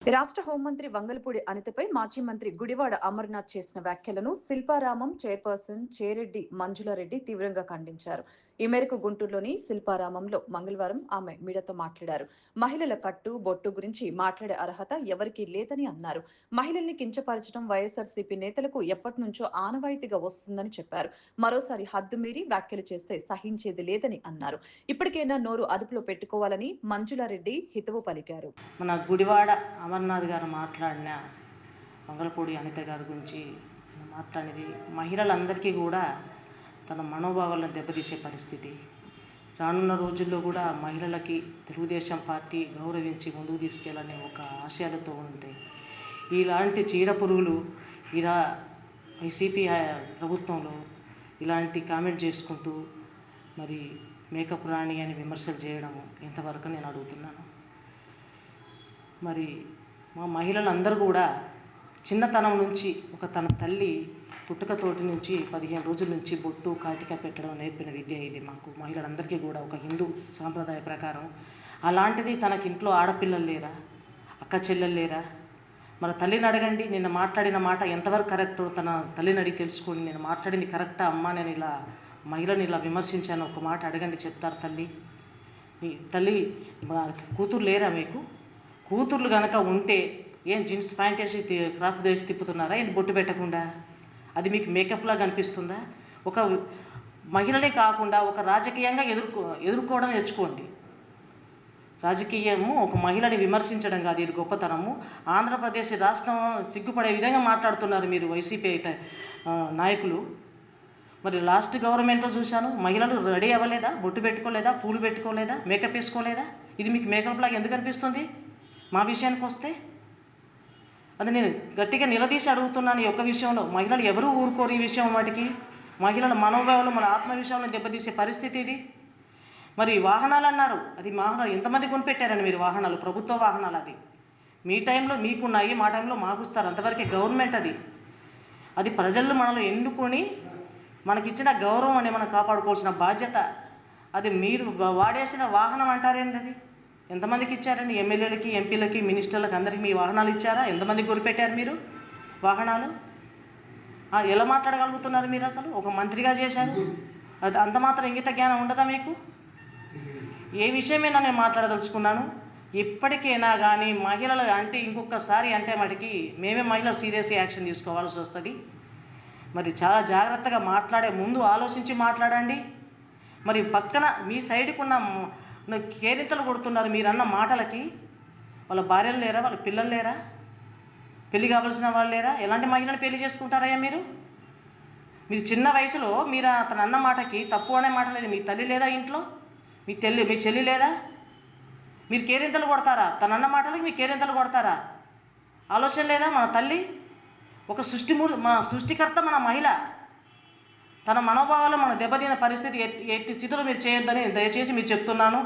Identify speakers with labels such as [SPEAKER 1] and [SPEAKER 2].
[SPEAKER 1] రాష్ట్ర హోంమంత్రి వంగలపూడి అనితపై మాజీ మంత్రి గుడివాడ అమర్నాథ్ చేసిన వ్యాఖ్యలను శిల్పారామం చైర్పర్సన్ చేరెడ్డి మంజులారెడ్డి తీవ్రంగా ఖండించారు. ఈ మేరకు గుంటూరులోని శిల్పారామంలో మంగళవారం ఆమె మీడియాతో మాట్లాడారు. మహిళల కట్టు బొట్టు గురించి మాట్లాడే అర్హత ఎవరికీ లేదని అన్నారు. మహిళల్ని కించపరచడం వైఎస్ఆర్సీపీ నేతలకు ఎప్పటి నుంచో ఆనవాయితీగా వస్తుందని చెప్పారు. మరోసారి హద్దు మీరి వ్యాఖ్యలు చేస్తే సహించేది లేదని అన్నారు. ఇప్పటికైనా నోరు అదుపులో పెట్టుకోవాలని మంజులారెడ్డి హితవు పలికారు.
[SPEAKER 2] మన గుడివాడ అమర్నాథ్ గారు మాట్లాడిన వంగలపూడి అనిత గారి గురించి మాట్లాడినది మహిళలందరికీ కూడా తన మనోభావాలను దెబ్బతీసే పరిస్థితి. రానున్న రోజుల్లో కూడా మహిళలకి తెలుగుదేశం పార్టీ గౌరవించి ముందుకు తీసుకెళ్ళాలనే ఒక ఆశయాలతో ఉంటే ఇలాంటి చీడపురుగులు ఇలా వైసీపీ ప్రభుత్వంలో ఇలాంటి కామెంట్ చేసుకుంటూ మరి మేకప్ రాణి అని విమర్శలు చేయడము ఎంతవరకు నేను అడుగుతున్నాను. మరి మా మహిళలందరూ కూడా చిన్నతనం నుంచి తన తల్లి పుట్టుకతోటి నుంచి 15 రోజుల నుంచి బొట్టు కాటిక పెట్టడం నేర్పిన విద్య ఇది మాకు మహిళలందరికీ కూడా ఒక హిందూ సాంప్రదాయ ప్రకారం. అలాంటిది తనకింట్లో ఆడపిల్లలు లేరా, అక్క చెల్లెలు లేరా? మన తల్లిని అడగండి, నిన్న మాట్లాడిన మాట ఎంతవరకు కరెక్ట్, తన తల్లిని అడిగి తెలుసుకోండి. నేను మాట్లాడింది కరెక్టా అమ్మా, నేను ఇలా మహిళని ఇలా విమర్శించాను ఒక మాట అడగండి, చెప్తారు తల్లి. మీ తల్లి కూతురు లేరా మీకు? కూతుర్లు కనుక ఉంటే ఏం జీన్స్ ప్యాంట్ వేసి క్రాప్ వేసి తిప్పుతున్నారా ఏంటి బొట్టు పెట్టకుండా? అది మీకు మేకప్లా కనిపిస్తుందా? ఒక మహిళలే కాకుండా ఒక రాజకీయంగా ఎదుర్కోవడం నేర్చుకోండి. రాజకీయము ఒక మహిళని విమర్శించడం కాదు, ఇది గొప్పతనము. ఆంధ్రప్రదేశ్ రాష్ట్రం సిగ్గుపడే విధంగా మాట్లాడుతున్నారు మీరు వైసీపీ నాయకులు. మరి లాస్ట్ గవర్నమెంట్లో చూశాను, మహిళలు రెడీ అవ్వలేదా, బొట్టు పెట్టుకోలేదా, పూలు పెట్టుకోలేదా, మేకప్ వేసుకోలేదా? ఇది మీకు మేకప్ లాగా ఎందుకు అనిపిస్తుంది? మా విషయానికి వస్తే అది నేను గట్టిగా నిలదీసి అడుగుతున్నాను. ఈ ఒక్క విషయంలో మహిళలు ఎవరూ ఊరుకోరు. ఈ విషయం వాటికి మహిళల మనోభావాలు, మన ఆత్మ విషయాలను దెబ్బతీసే పరిస్థితి ఇది. మరి వాహనాలు అన్నారు, అది వాహనాలు ఎంతమంది కొనిపెట్టారని మీరు? వాహనాలు ప్రభుత్వ వాహనాలు, అది మీ టైంలో మీకున్నాయి, మా టైంలో మాకు ఇస్తారు, అంతవరకే గవర్నమెంట్ అది. అది ప్రజలు మనలో ఎన్నుకొని మనకిచ్చిన గౌరవం అని మనం కాపాడుకోవాల్సిన బాధ్యత. అది మీరు వాడేసిన వాహనం అంటారేంది? అది ఎంతమందికి ఇచ్చారండి? ఎమ్మెల్యేలకి, ఎంపీలకి, మినిస్టర్లకు అందరికీ మీ వాహనాలు ఇచ్చారా? ఎంతమందికి కొనిపెట్టారు మీరు వాహనాలు? ఎలా మాట్లాడగలుగుతున్నారు మీరు? అసలు ఒక మంత్రిగా చేశారు, అది అంత మాత్రం ఇంగిత జ్ఞానం ఉండదా మీకు? ఏ విషయమైనా నేను మాట్లాడదలుచుకున్నాను. ఇప్పటికైనా కానీ మహిళలు అంటే ఇంకొకసారి అంటే మటుకి మేమే మహిళలు సీరియస్ యాక్షన్ తీసుకోవాల్సి వస్తుంది. మరి చాలా జాగ్రత్తగా మాట్లాడే ముందు ఆలోచించి మాట్లాడండి. మరి పక్కన మీ సైడ్కున్న కేరింతలు కొడుతున్నారు మీరన్న మాటలకి. వాళ్ళ భార్యలు లేరా, వాళ్ళ పిల్లలు లేరా, పెళ్లి కావాల్సిన వాళ్ళు లేరా? ఎలాంటి మహిళను పెళ్లి చేసుకుంటారయ్యా మీరు? మీరు చిన్న వయసులో మీరు అతను అన్న మాటకి తప్పు అనే మాట లేదు. మీ తల్లి లేదా ఇంట్లో? మీ చెల్లి లేదా? మీరు కేరింతలు కొడతారా? తన అన్న మాటలకి మీ కేరింతలు కొడతారా? ఆలోచన లేదా? మన తల్లి ఒక మన సృష్టికర్త, మన మహిళ. తన మనోభావాలు మన దెబ్బతిన పరిస్థితి ఎట్టి స్థితిలో మీరు చేయొద్దని దయచేసి మీరు చెప్తున్నాను.